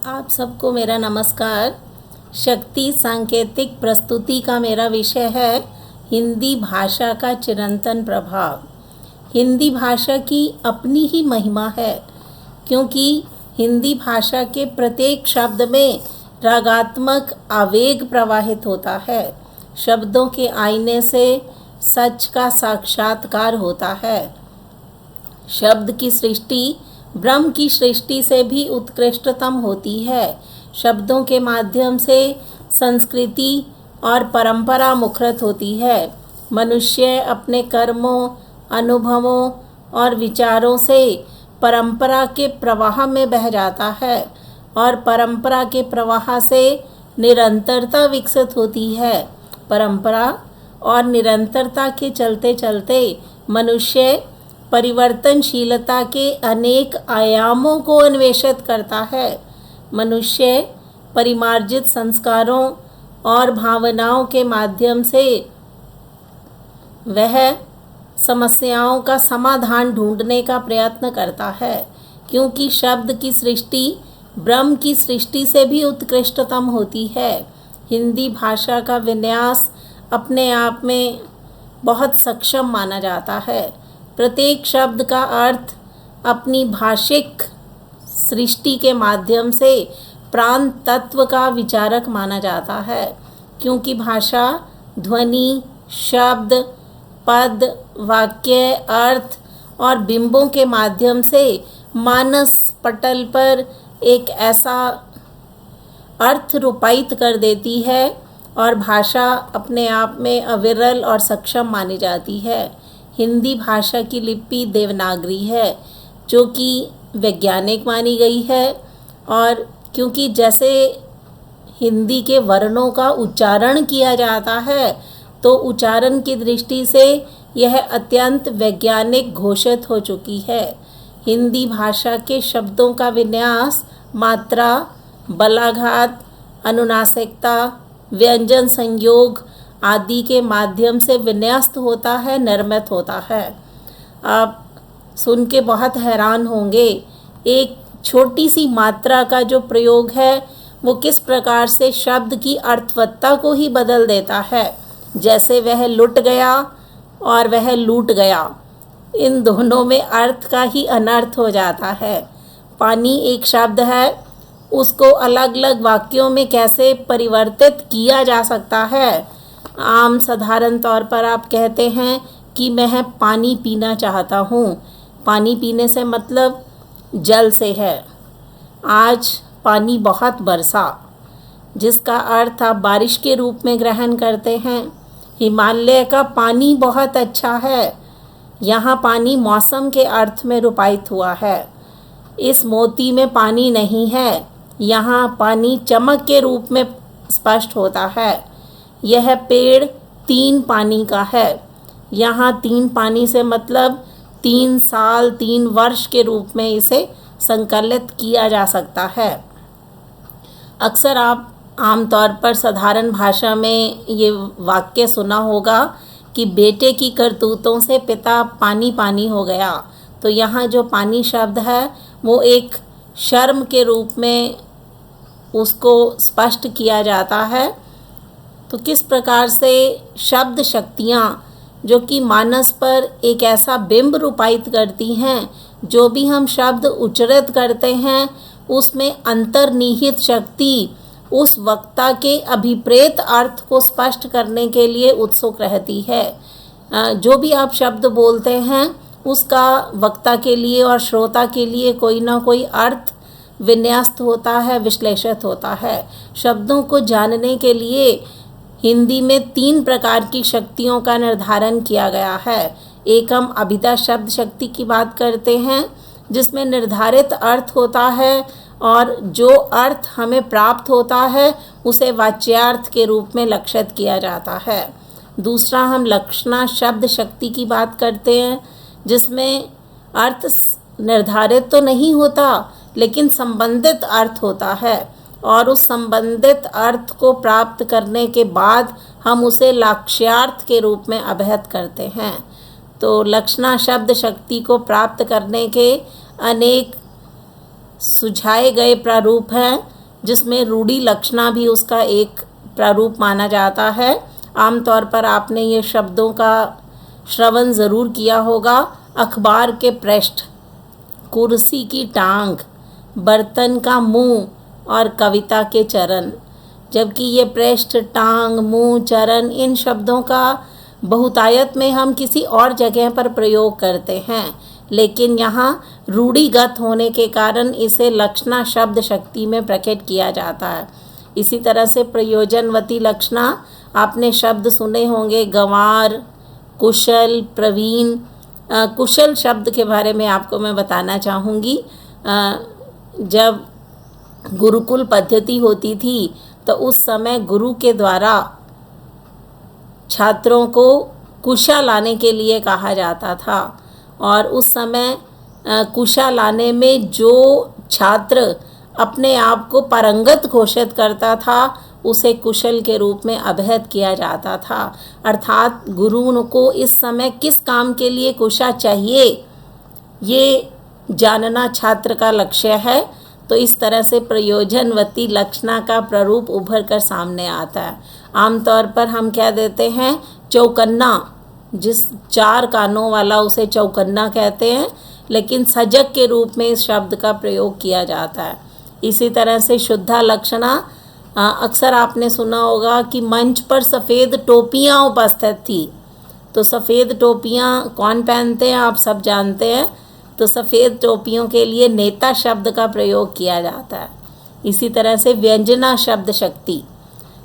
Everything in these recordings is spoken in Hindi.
आप सबको मेरा नमस्कार। शक्ति सांकेतिक प्रस्तुति का मेरा विषय है हिंदी भाषा का चिरंतन प्रभाव। हिंदी भाषा की अपनी ही महिमा है, क्योंकि हिंदी भाषा के प्रत्येक शब्द में रागात्मक आवेग प्रवाहित होता है। शब्दों के आईने से सच का साक्षात्कार होता है। शब्द की सृष्टि ब्रह्म की सृष्टि से भी उत्कृष्टतम होती है। शब्दों के माध्यम से संस्कृति और परंपरा मुखरित होती है। मनुष्य अपने कर्मों, अनुभवों और विचारों से परंपरा के प्रवाह में बह जाता है और परंपरा के प्रवाह से निरंतरता विकसित होती है। परंपरा और निरंतरता के चलते चलते मनुष्य परिवर्तनशीलता के अनेक आयामों को अन्वेषित करता है। मनुष्य परिमार्जित संस्कारों और भावनाओं के माध्यम से वह समस्याओं का समाधान ढूंढने का प्रयत्न करता है, क्योंकि शब्द की सृष्टि ब्रह्म की सृष्टि से भी उत्कृष्टतम होती है। हिंदी भाषा का विन्यास अपने आप में बहुत सक्षम माना जाता है। प्रत्येक शब्द का अर्थ अपनी भाषिक सृष्टि के माध्यम से प्राण तत्व का विचारक माना जाता है, क्योंकि भाषा ध्वनि, शब्द, पद, वाक्य, अर्थ और बिंबों के माध्यम से मानस पटल पर एक ऐसा अर्थ रूपायित कर देती है और भाषा अपने आप में अविरल और सक्षम मानी जाती है। हिंदी भाषा की लिपि देवनागरी है, जो कि वैज्ञानिक मानी गई है, और क्योंकि जैसे हिंदी के वर्णों का उच्चारण किया जाता है, तो उच्चारण की दृष्टि से यह अत्यंत वैज्ञानिक घोषित हो चुकी है। हिंदी भाषा के शब्दों का विन्यास मात्रा, बलाघात, अनुनासिकता, व्यंजन संयोग आदि के माध्यम से विन्यस्त होता है, निर्मित होता है। आप सुन के बहुत हैरान होंगे, एक छोटी सी मात्रा का जो प्रयोग है वो किस प्रकार से शब्द की अर्थवत्ता को ही बदल देता है। जैसे वह लुट गया और वह लूट गया, इन दोनों में अर्थ का ही अनर्थ हो जाता है। पानी एक शब्द है, उसको अलग अलग वाक्यों में कैसे परिवर्तित किया जा सकता है। आम साधारण तौर पर आप कहते हैं कि मैं पानी पीना चाहता हूँ। पानी पीने से मतलब जल से है। आज पानी बहुत बरसा, जिसका अर्थ आप बारिश के रूप में ग्रहण करते हैं। हिमालय का पानी बहुत अच्छा है, यहाँ पानी मौसम के अर्थ में रूपायित हुआ है। इस मोती में पानी नहीं है, यहाँ पानी चमक के रूप में स्पष्ट होता है। यह पेड़ 3 पानी का है, यहाँ 3 पानी से मतलब 3 साल 3 वर्ष के रूप में इसे संकलित किया जा सकता है। अक्सर आप आमतौर पर साधारण भाषा में ये वाक्य सुना होगा कि बेटे की करतूतों से पिता पानी पानी हो गया। तो यहाँ जो पानी शब्द है वो एक शर्म के रूप में उसको स्पष्ट किया जाता है। तो किस प्रकार से शब्द शक्तियाँ जो कि मानस पर एक ऐसा बिंब रूपायित करती हैं, जो भी हम शब्द उच्चारित करते हैं उसमें अंतर्निहित शक्ति उस वक्ता के अभिप्रेत अर्थ को स्पष्ट करने के लिए उत्सुक रहती है। जो भी आप शब्द बोलते हैं उसका वक्ता के लिए और श्रोता के लिए कोई ना कोई अर्थ विन्यस्त होता है, विश्लेषित होता है। शब्दों को जानने के लिए हिंदी में 3 प्रकार की शक्तियों का निर्धारण किया गया है। एक हम अभिधा शब्द शक्ति की बात करते हैं, जिसमें निर्धारित अर्थ होता है और जो अर्थ हमें प्राप्त होता है उसे वाच्यार्थ के रूप में लक्षित किया जाता है। दूसरा हम लक्षणा शब्द शक्ति की बात करते हैं, जिसमें अर्थ निर्धारित तो नहीं होता लेकिन संबंधित अर्थ होता है, और उस संबंधित अर्थ को प्राप्त करने के बाद हम उसे लक्ष्यार्थ के रूप में अभिहित करते हैं। तो लक्षणा शब्द शक्ति को प्राप्त करने के अनेक सुझाए गए प्रारूप हैं, जिसमें रूढ़ि लक्षणा भी उसका एक प्रारूप माना जाता है। आमतौर पर आपने ये शब्दों का श्रवण ज़रूर किया होगा। अखबार के पृष्ठ, कुर्सी की टांग, बर्तन का मुंह और कविता के चरण। जबकि ये पृष्ठ, टांग, मुंह, चरण, इन शब्दों का बहुतायत में हम किसी और जगह पर प्रयोग करते हैं, लेकिन यहाँ रूढ़िगत होने के कारण इसे लक्षणा शब्द शक्ति में प्रकट किया जाता है। इसी तरह से प्रयोजनवती लक्षणा आपने शब्द सुने होंगे, गंवार, कुशल, प्रवीण। कुशल शब्द के बारे में आपको मैं बताना चाहूँगी। जब गुरुकुल पद्धति होती थी तो उस समय गुरु के द्वारा छात्रों को कुशा लाने के लिए कहा जाता था, और उस समय कुशा लाने में जो छात्र अपने आप को पारंगत घोषित करता था उसे कुशल के रूप में अभिहित किया जाता था। अर्थात गुरु को इस समय किस काम के लिए कुशा चाहिए ये जानना छात्र का लक्ष्य है। तो इस तरह से प्रयोजनवती लक्षणा का प्रारूप उभर कर सामने आता है। आमतौर पर हम क्या देते हैं, चौकन्ना, जिस 4 कानों वाला उसे चौकन्ना कहते हैं, लेकिन सजग के रूप में इस शब्द का प्रयोग किया जाता है। इसी तरह से शुद्धा लक्षणा, अक्सर आपने सुना होगा कि मंच पर सफ़ेद टोपियाँ उपस्थित थी। तो सफ़ेद टोपियाँ कौन पहनते हैं आप सब जानते हैं। तो सफ़ेद टोपियों के लिए नेता शब्द का प्रयोग किया जाता है। इसी तरह से व्यंजना शब्द शक्ति,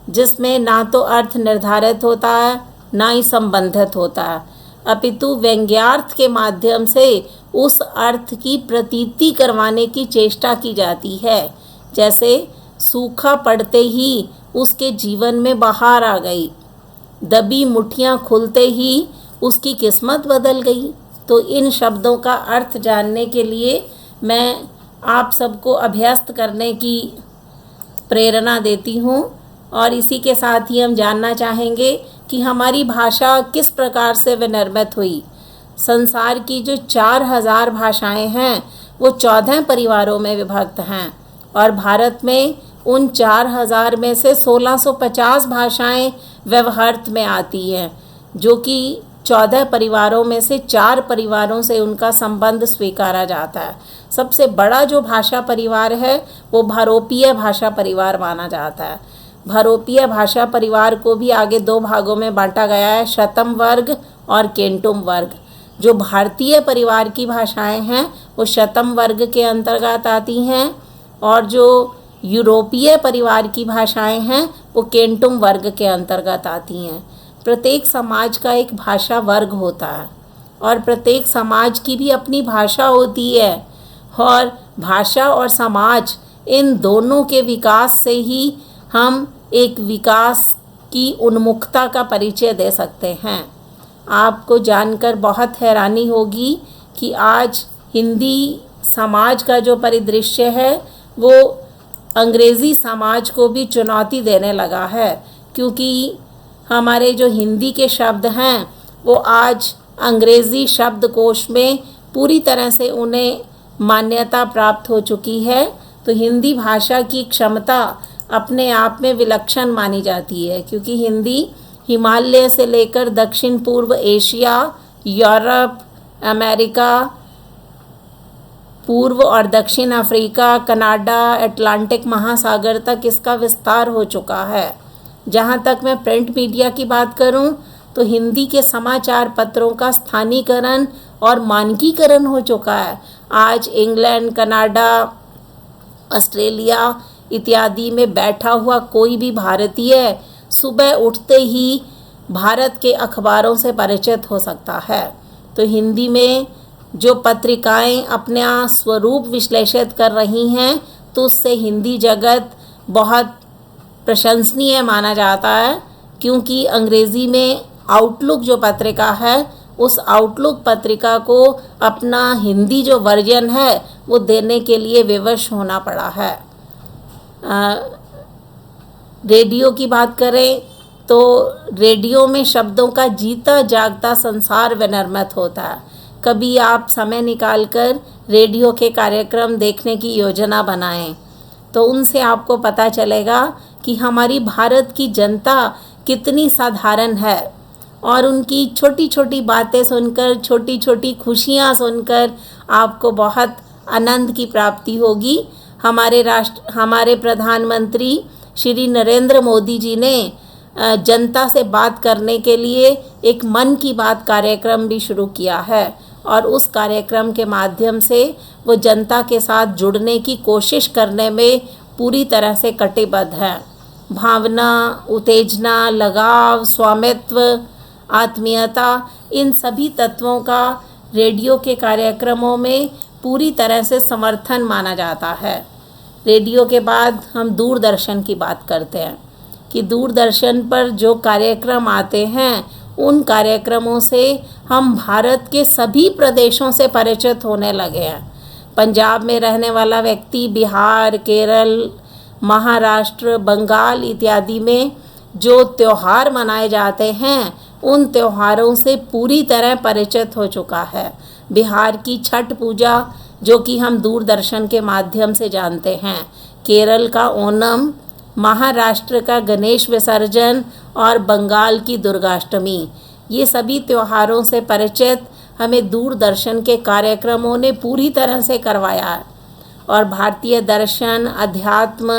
जिसमें ना तो अर्थ निर्धारित होता है ना ही संबंधित होता है, अपितु व्यंग्यार्थ के माध्यम से उस अर्थ की प्रतीति करवाने की चेष्टा की जाती है। जैसे सूखा पड़ते ही उसके जीवन में बहार आ गई, दबी मुट्ठियाँ खुलते ही उसकी किस्मत बदल गई। तो इन शब्दों का अर्थ जानने के लिए मैं आप सबको अभ्यस्त करने की प्रेरणा देती हूँ, और इसी के साथ ही हम जानना चाहेंगे कि हमारी भाषा किस प्रकार से विनिर्मित हुई। संसार की जो 4000 भाषाएं हैं वो 14 परिवारों में विभक्त हैं, और भारत में उन 4000 में से 1650 भाषाएं व्यवहार्थ में आती हैं, जो कि 14 परिवारों में से 4 परिवारों से उनका संबंध स्वीकारा जाता है। सबसे बड़ा जो भाषा परिवार है वो भारोपीय भाषा परिवार माना जाता है। भारोपीय भाषा परिवार को भी आगे 2 भागों में बांटा गया है, शतम वर्ग और केंटुम वर्ग। जो भारतीय परिवार की भाषाएं हैं वो शतम वर्ग के अंतर्गत आती हैं, और जो यूरोपीय परिवार की भाषाएं हैं वो केंटुम वर्ग के अंतर्गत आती हैं। प्रत्येक समाज का एक भाषा वर्ग होता है, और प्रत्येक समाज की भी अपनी भाषा होती है, और भाषा और समाज इन दोनों के विकास से ही हम एक विकास की उन्मुखता का परिचय दे सकते हैं। आपको जानकर बहुत हैरानी होगी कि आज हिंदी समाज का जो परिदृश्य है वो अंग्रेज़ी समाज को भी चुनौती देने लगा है, क्योंकि हमारे जो हिंदी के शब्द हैं वो आज अंग्रेज़ी शब्दकोश में पूरी तरह से उन्हें मान्यता प्राप्त हो चुकी है। तो हिंदी भाषा की क्षमता अपने आप में विलक्षण मानी जाती है, क्योंकि हिंदी हिमालय से लेकर दक्षिण पूर्व एशिया, यूरोप, अमेरिका, पूर्व और दक्षिण अफ्रीका, कनाडा, अटलांटिक महासागर तक इसका विस्तार हो चुका है। जहाँ तक मैं प्रिंट मीडिया की बात करूँ तो हिंदी के समाचार पत्रों का स्थानीकरण और मानकीकरण हो चुका है। आज इंग्लैंड, कनाडा, ऑस्ट्रेलिया इत्यादि में बैठा हुआ कोई भी भारतीय सुबह उठते ही भारत के अखबारों से परिचित हो सकता है। तो हिंदी में जो पत्रिकाएं अपना स्वरूप विश्लेषित कर रही हैं तो उससे हिंदी जगत बहुत प्रशंसनीय माना जाता है, क्योंकि अंग्रेज़ी में आउटलुक जो पत्रिका है उस आउटलुक पत्रिका को अपना हिंदी जो वर्जन है वो देने के लिए विवश होना पड़ा है। रेडियो की बात करें तो रेडियो में शब्दों का जीता जागता संसार विनिर्मित होता है। कभी आप समय निकालकर रेडियो के कार्यक्रम देखने की योजना बनाएं। तो उनसे आपको पता चलेगा कि हमारी भारत की जनता कितनी साधारण है, और उनकी छोटी छोटी बातें सुनकर, छोटी छोटी खुशियाँ सुनकर आपको बहुत आनंद की प्राप्ति होगी। हमारे प्रधानमंत्री श्री नरेंद्र मोदी जी ने जनता से बात करने के लिए एक मन की बात कार्यक्रम भी शुरू किया है, और उस कार्यक्रम के माध्यम से वो जनता के साथ जुड़ने की कोशिश करने में पूरी तरह से कटिबद्ध है। भावना, उत्तेजना, लगाव, स्वामित्व, आत्मीयता, इन सभी तत्वों का रेडियो के कार्यक्रमों में पूरी तरह से समर्थन माना जाता है। रेडियो के बाद हम दूरदर्शन की बात करते हैं कि दूरदर्शन पर जो कार्यक्रम आते हैं, उन कार्यक्रमों से हम भारत के सभी प्रदेशों से परिचित होने लगे हैं। पंजाब में रहने वाला व्यक्ति बिहार, केरल, महाराष्ट्र, बंगाल इत्यादि में जो त्यौहार मनाए जाते हैं, उन त्योहारों से पूरी तरह परिचित हो चुका है। बिहार की छठ पूजा जो कि हम दूरदर्शन के माध्यम से जानते हैं, केरल का ओणम, महाराष्ट्र का गणेश विसर्जन और बंगाल की दुर्गाष्टमी, ये सभी त्योहारों से परिचित हमें दूरदर्शन के कार्यक्रमों ने पूरी तरह से करवाया है। और भारतीय दर्शन, अध्यात्म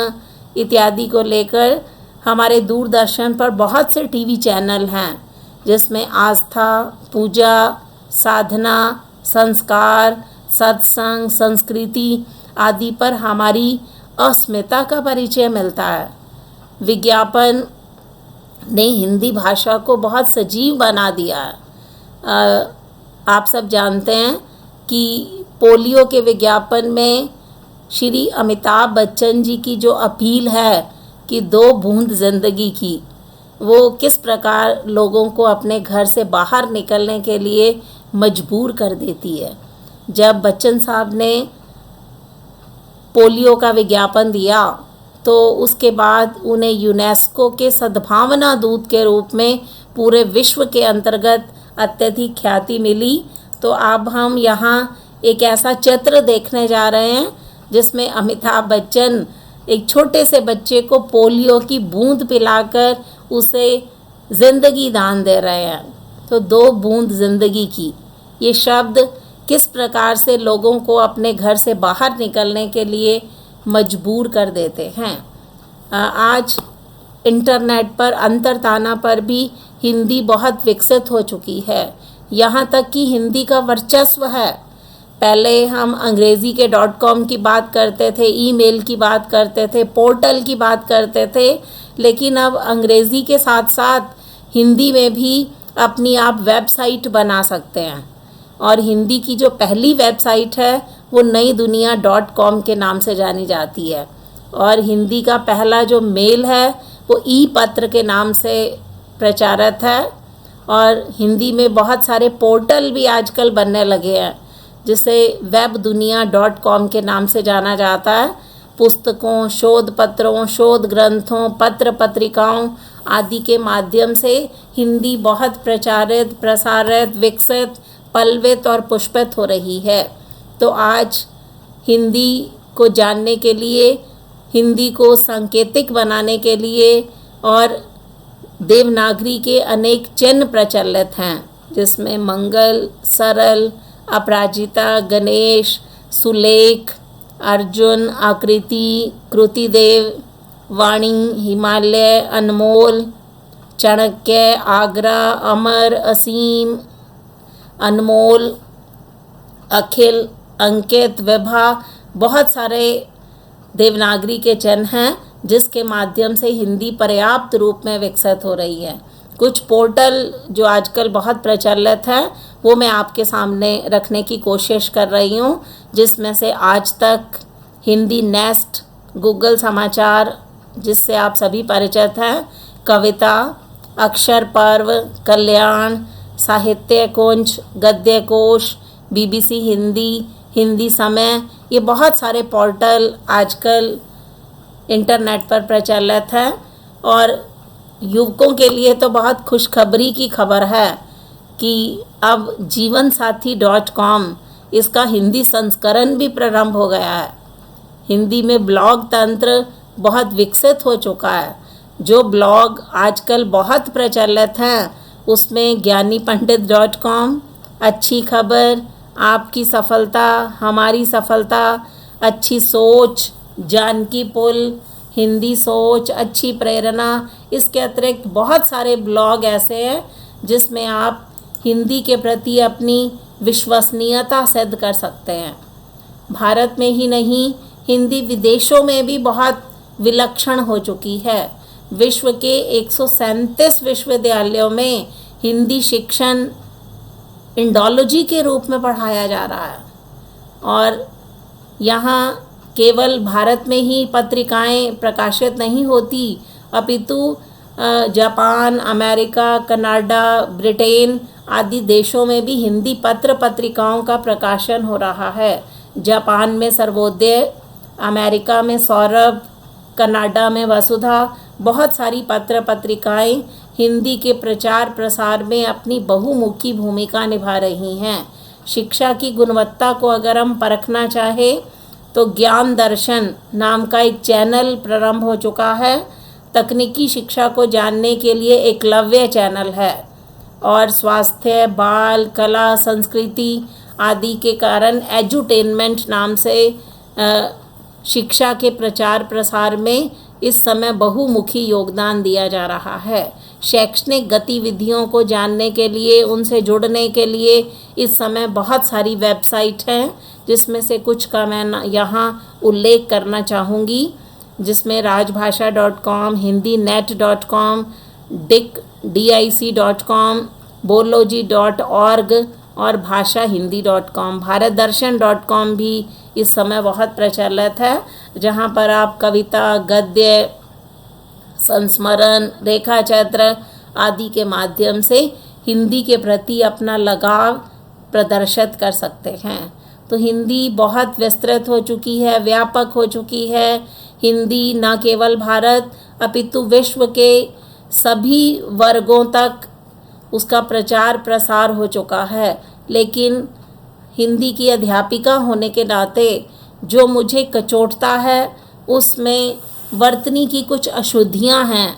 इत्यादि को लेकर हमारे दूरदर्शन पर बहुत से टीवी चैनल हैं, जिसमें आस्था, पूजा, साधना, संस्कार, सत्संग, संस्कृति आदि पर हमारी अस्मिता का परिचय मिलता है। विज्ञापन ने हिंदी भाषा को बहुत सजीव बना दिया है। आप सब जानते हैं कि पोलियो के विज्ञापन में श्री अमिताभ बच्चन जी की जो अपील है कि 2 बूंद ज़िंदगी की, वो किस प्रकार लोगों को अपने घर से बाहर निकलने के लिए मजबूर कर देती है। जब बच्चन साहब ने पोलियो का विज्ञापन दिया तो उसके बाद उन्हें यूनेस्को के सद्भावना दूत के रूप में पूरे विश्व के अंतर्गत अत्यधिक ख्याति मिली। तो अब हम यहाँ एक ऐसा चित्र देखने जा रहे हैं जिसमें अमिताभ बच्चन एक छोटे से बच्चे को पोलियो की बूंद पिलाकर उसे ज़िंदगी दान दे रहे हैं। तो 2 बूंद ज़िंदगी की, ये शब्द किस प्रकार से लोगों को अपने घर से बाहर निकलने के लिए मजबूर कर देते हैं। आज इंटरनेट पर, अंतरताना पर भी हिंदी बहुत विकसित हो चुकी है, यहाँ तक कि हिंदी का वर्चस्व है। पहले हम अंग्रेज़ी के .com की बात करते थे, ईमेल की बात करते थे, पोर्टल की बात करते थे, लेकिन अब अंग्रेज़ी के साथ साथ हिंदी में भी अपनी आप वेबसाइट बना सकते हैं। और हिंदी की जो पहली वेबसाइट है वो नई दुनिया .com के नाम से जानी जाती है। और हिंदी का पहला जो मेल है वो ई-पत्र के नाम से प्रचारित है। और हिंदी में बहुत सारे पोर्टल भी आजकल बनने लगे हैं, जिसे वेब दुनिया .com के नाम से जाना जाता है। पुस्तकों, शोध पत्रों, शोध ग्रंथों, पत्र पत्रिकाओं आदि के माध्यम से हिंदी बहुत प्रचारित, प्रसारित, विकसित, पल्वित और पुष्पित हो रही है। तो आज हिंदी को जानने के लिए, हिंदी को सांकेतिक बनाने के लिए और देवनागरी के अनेक चिन्ह प्रचलित हैं, जिसमें मंगल, सरल, अपराजिता, गणेश, सुलेख, अर्जुन, आकृति, कृतिदेव, वाणी, हिमालय, अनमोल, चाणक्य, आगरा, अमर, असीम, अनमोल, अखिल, अंकित, विभा, बहुत सारे देवनागरी के चिन्ह हैं, जिसके माध्यम से हिंदी पर्याप्त रूप में विकसित हो रही है। कुछ पोर्टल जो आजकल बहुत प्रचलित है वो मैं आपके सामने रखने की कोशिश कर रही हूँ, जिसमें से आज तक, हिंदी नेस्ट, गूगल समाचार जिससे आप सभी परिचित हैं, कविता, अक्षर पर्व, कल्याण, साहित्य कुंज, गद्य कोश, BBC हिंदी, हिंदी समय, ये बहुत सारे पोर्टल आजकल इंटरनेट पर प्रचलित हैं। और युवकों के लिए तो बहुत खुशखबरी की खबर है कि अब जीवनसाथी .com इसका हिंदी संस्करण भी प्रारंभ हो गया है। हिंदी में ब्लॉग तंत्र बहुत विकसित हो चुका है। जो ब्लॉग आजकल बहुत प्रचलित हैं उसमें ज्ञानीपंडित.com, अच्छी खबर, आपकी सफलता, हमारी सफलता, अच्छी सोच, जानकी पुल, हिंदी सोच, अच्छी प्रेरणा, इसके अतिरिक्त बहुत सारे ब्लॉग ऐसे हैं जिसमें आप हिंदी के प्रति अपनी विश्वसनीयता सिद्ध कर सकते हैं। भारत में ही नहीं, हिंदी विदेशों में भी बहुत विलक्षण हो चुकी है। विश्व के 137 विश्वविद्यालयों में हिंदी शिक्षण इंडोलॉजी के रूप में पढ़ाया जा रहा है और यहाँ केवल भारत में ही पत्रिकाएं प्रकाशित नहीं होती, अपितु जापान, अमेरिका, कनाडा, ब्रिटेन आदि देशों में भी हिंदी पत्र पत्रिकाओं का प्रकाशन हो रहा है। जापान में सर्वोदय, अमेरिका में सौरभ, कनाडा में वसुधा, बहुत सारी पत्र पत्रिकाएं हिंदी के प्रचार प्रसार में अपनी बहुमुखी भूमिका निभा रही हैं। शिक्षा की गुणवत्ता को अगर हम परखना चाहें तो ज्ञान दर्शन नाम का एक चैनल प्रारंभ हो चुका है। तकनीकी शिक्षा को जानने के लिए एकलव्य चैनल है और स्वास्थ्य, बाल, कला, संस्कृति आदि के कारण एजुटेनमेंट नाम से शिक्षा के प्रचार प्रसार में इस समय बहुमुखी योगदान दिया जा रहा है। शैक्षणिक गतिविधियों को जानने के लिए, उनसे जुड़ने के लिए इस समय बहुत सारी वेबसाइट हैं, जिसमें से कुछ का मैं यहाँ उल्लेख करना चाहूँगी, जिसमें राजभाषा.com, hindinet.com, dic.com, boloji.org और भाषाहिंदी.com, भारतदर्शन.com भी इस समय बहुत प्रचलित है, जहाँ पर आप कविता, गद्य, संस्मरण, रेखा चित्र आदि के माध्यम से हिंदी के प्रति अपना लगाव प्रदर्शित कर सकते हैं। तो हिंदी बहुत विस्तृत हो चुकी है, व्यापक हो चुकी है। हिंदी न केवल भारत अपितु विश्व के सभी वर्गों तक उसका प्रचार प्रसार हो चुका है। लेकिन हिंदी की अध्यापिका होने के नाते जो मुझे कचोटता है उसमें वर्तनी की कुछ अशुद्धियां हैं।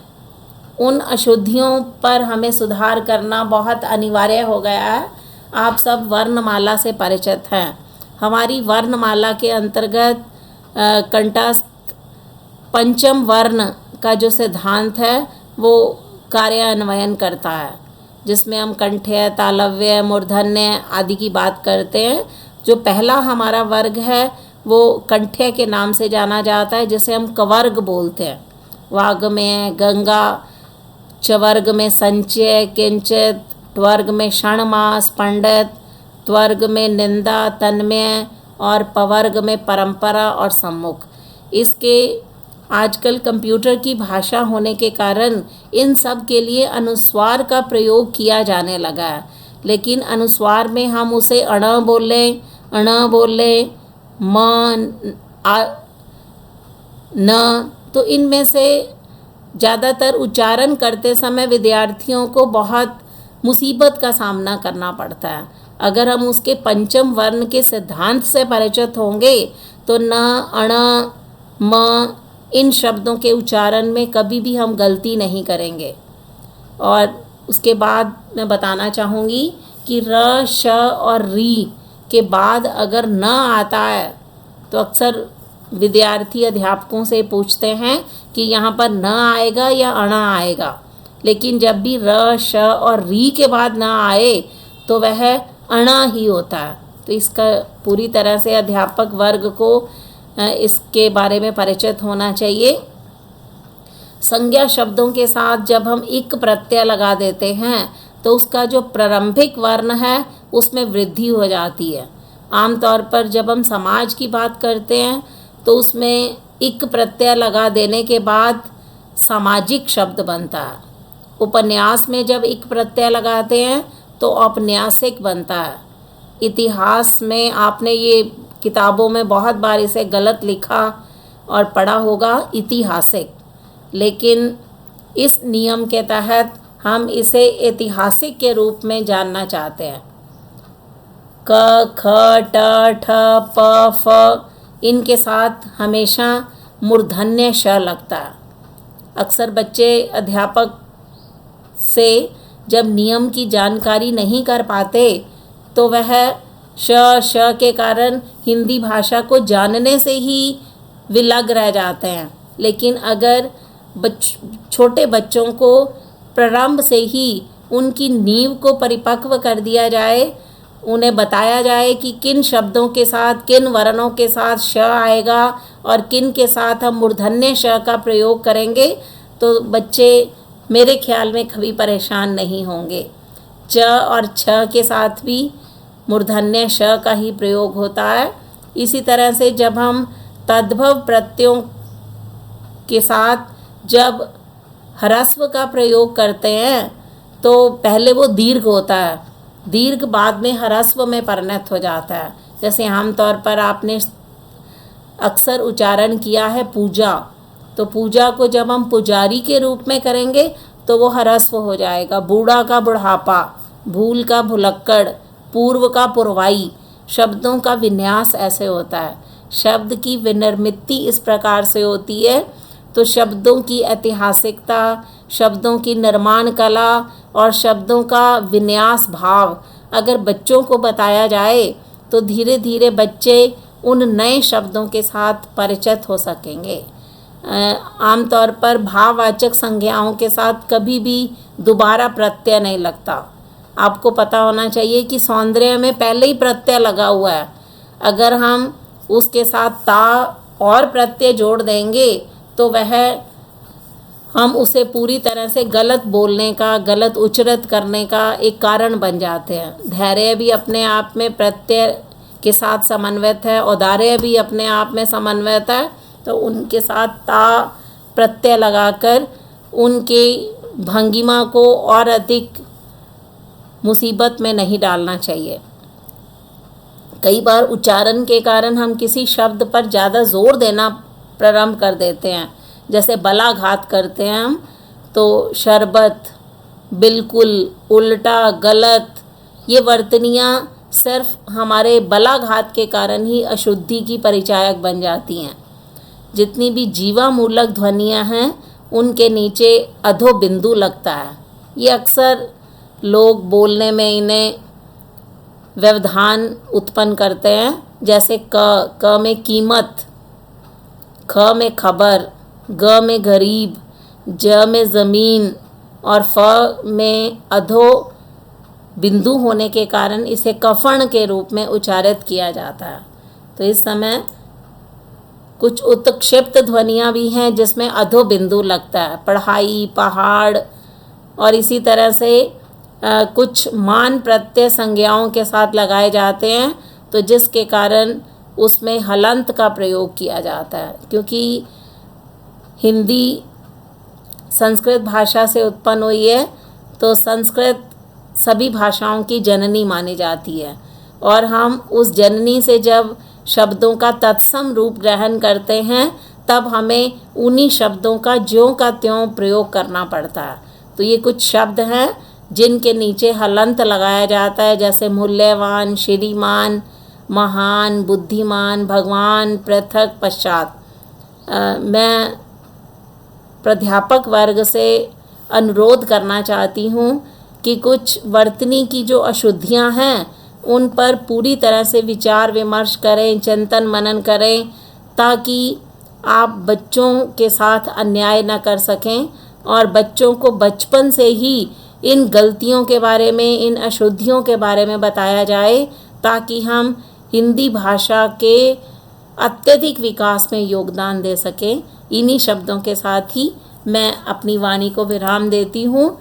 उन अशुद्धियों पर हमें सुधार करना बहुत अनिवार्य हो गया है। आप सब वर्णमाला से परिचित हैं। हमारी वर्णमाला के अंतर्गत कंठस्थ पंचम वर्ण का जो सिद्धांत है वो कार्यान्वयन करता है, जिसमें हम कंठ्य, तालव्य, मूर्धन्य आदि की बात करते हैं। जो पहला हमारा वर्ग है वो कंठ्य के नाम से जाना जाता है, जिसे हम कवर्ग बोलते हैं। वाग में गंगा, चवर्ग में संचय, किंचित, त्वर्ग में क्षणमास, पंडित, त्वर्ग में निंदा, तन्मय और पवर्ग में परंपरा और सम्मुख। इसके आजकल कंप्यूटर की भाषा होने के कारण इन सब के लिए अनुस्वार का प्रयोग किया जाने लगा है, लेकिन अनुस्वार में हम उसे अण बोल लें, म, आ, न, तो इनमें से ज़्यादातर उच्चारण करते समय विद्यार्थियों को बहुत मुसीबत का सामना करना पड़ता है। अगर हम उसके पंचम वर्ण के सिद्धांत से परिचित होंगे तो न, अण, म इन शब्दों के उच्चारण में कभी भी हम गलती नहीं करेंगे। और उसके बाद मैं बताना चाहूँगी कि र, श और री के बाद अगर न आता है तो अक्सर विद्यार्थी अध्यापकों से पूछते हैं कि यहाँ पर न आएगा या अण आएगा, लेकिन जब भी र, श और री के बाद न आए तो वह अणा ही होता है। तो इसका पूरी तरह से अध्यापक वर्ग को इसके बारे में परिचित होना चाहिए। संज्ञा शब्दों के साथ जब हम इक प्रत्यय लगा देते हैं तो उसका जो प्रारंभिक वर्ण है उसमें वृद्धि हो जाती है। आमतौर पर जब हम समाज की बात करते हैं तो उसमें इक प्रत्यय लगा देने के बाद सामाजिक शब्द बनता है। उपन्यास में जब इक प्रत्यय लगाते हैं तो औपन्यासिक बनता है। इतिहास में आपने ये किताबों में बहुत बार इसे गलत लिखा और पढ़ा होगा, ऐतिहासिक, लेकिन इस नियम के तहत हम इसे ऐतिहासिक के रूप में जानना चाहते हैं। क, ख, ट, ठ, प, फ इनके साथ हमेशा मूर्धन्य श लगता है। अक्सर बच्चे अध्यापक से जब नियम की जानकारी नहीं कर पाते तो वह श के कारण हिंदी भाषा को जानने से ही विलग रह जाते हैं। लेकिन अगर छोटे बच्चों को प्रारंभ से ही उनकी नींव को परिपक्व कर दिया जाए, उन्हें बताया जाए कि किन शब्दों के साथ, किन वर्णों के साथ श आएगा और किन के साथ हम मूर्धन्य श का प्रयोग करेंगे, तो बच्चे मेरे ख्याल में कभी परेशान नहीं होंगे। च और छ के साथ भी मूर्धन्य श का ही प्रयोग होता है। इसी तरह से जब हम तद्भव प्रत्ययों के साथ जब ह्रस्व का प्रयोग करते हैं तो पहले वो दीर्घ होता है, दीर्घ बाद में ह्रस्व में परिणत हो जाता है। जैसे आमतौर पर आपने अक्सर उच्चारण किया है पूजा, तो पूजा को जब हम पुजारी के रूप में करेंगे तो वो ह्रस्व हो जाएगा। बूढ़ा का बुढ़ापा, भूल का भुलक्कड़, पूर्व का पुरवाई, शब्दों का विन्यास ऐसे होता है। शब्द की विनिर्मिति इस प्रकार से होती है। तो शब्दों की ऐतिहासिकता, शब्दों की निर्माण कला और शब्दों का विन्यास भाव अगर बच्चों को बताया जाए तो धीरे धीरे बच्चे उन नए शब्दों के साथ परिचित हो सकेंगे। आमतौर पर भाववाचक संज्ञाओं के साथ कभी भी दोबारा प्रत्यय नहीं लगता। आपको पता होना चाहिए कि सौंदर्य में पहले ही प्रत्यय लगा हुआ है। अगर हम उसके साथ ता और प्रत्यय जोड़ देंगे तो वह हम उसे पूरी तरह से गलत बोलने का, गलत उच्चारित करने का एक कारण बन जाते हैं। धैर्य भी अपने आप में प्रत्यय के साथ समन्वित है, औदार्य भी अपने आप में समन्वित है। तो उनके साथ ता प्रत्यय लगाकर उनके भंगिमा को और अधिक मुसीबत में नहीं डालना चाहिए। कई बार उच्चारण के कारण हम किसी शब्द पर ज़्यादा जोर देना प्रारंभ कर देते हैं। जैसे बलाघात करते हैं हम, तो शरबत, बिल्कुल, उल्टा, गलत, ये वर्तनियाँ सिर्फ हमारे बलाघात के कारण ही अशुद्धि की परिचायक बन जाती हैं। जितनी भी जीवामूलक ध्वनियाँ हैं उनके नीचे अधो बिंदु लगता है। ये अक्सर लोग बोलने में इन्हें व्यवधान उत्पन्न करते हैं। जैसे क में कीमत, ख में खबर, ग में गरीब, ज में ज़मीन और फ में अधो बिंदु होने के कारण इसे कफन के रूप में उच्चारित किया जाता है। तो इस समय कुछ उत्क्षिप्त ध्वनियाँ भी हैं जिसमें अधो बिंदु लगता है। पढ़ाई, पहाड़ और इसी तरह से कुछ मान प्रत्यय संज्ञाओं के साथ लगाए जाते हैं, तो जिसके कारण उसमें हलंत का प्रयोग किया जाता है। क्योंकि हिंदी संस्कृत भाषा से उत्पन्न हुई है, तो संस्कृत सभी भाषाओं की जननी मानी जाती है और हम उस जननी से जब शब्दों का तत्सम रूप ग्रहण करते हैं तब हमें उन्हीं शब्दों का ज्यों का त्यों प्रयोग करना पड़ता है। तो ये कुछ शब्द हैं जिनके नीचे हलंत लगाया जाता है, जैसे मूल्यवान, श्रीमान, महान, बुद्धिमान, भगवान, पृथक, पश्चात। मैं प्राध्यापक वर्ग से अनुरोध करना चाहती हूँ कि कुछ वर्तनी की जो अशुद्धियाँ हैं उन पर पूरी तरह से विचार विमर्श करें, चिंतन मनन करें, ताकि आप बच्चों के साथ अन्याय न कर सकें और बच्चों को बचपन से ही इन गलतियों के बारे में, इन अशुद्धियों के बारे में बताया जाए, ताकि हम हिंदी भाषा के अत्यधिक विकास में योगदान दे सकें। इन्हीं शब्दों के साथ ही मैं अपनी वाणी को विराम देती हूँ।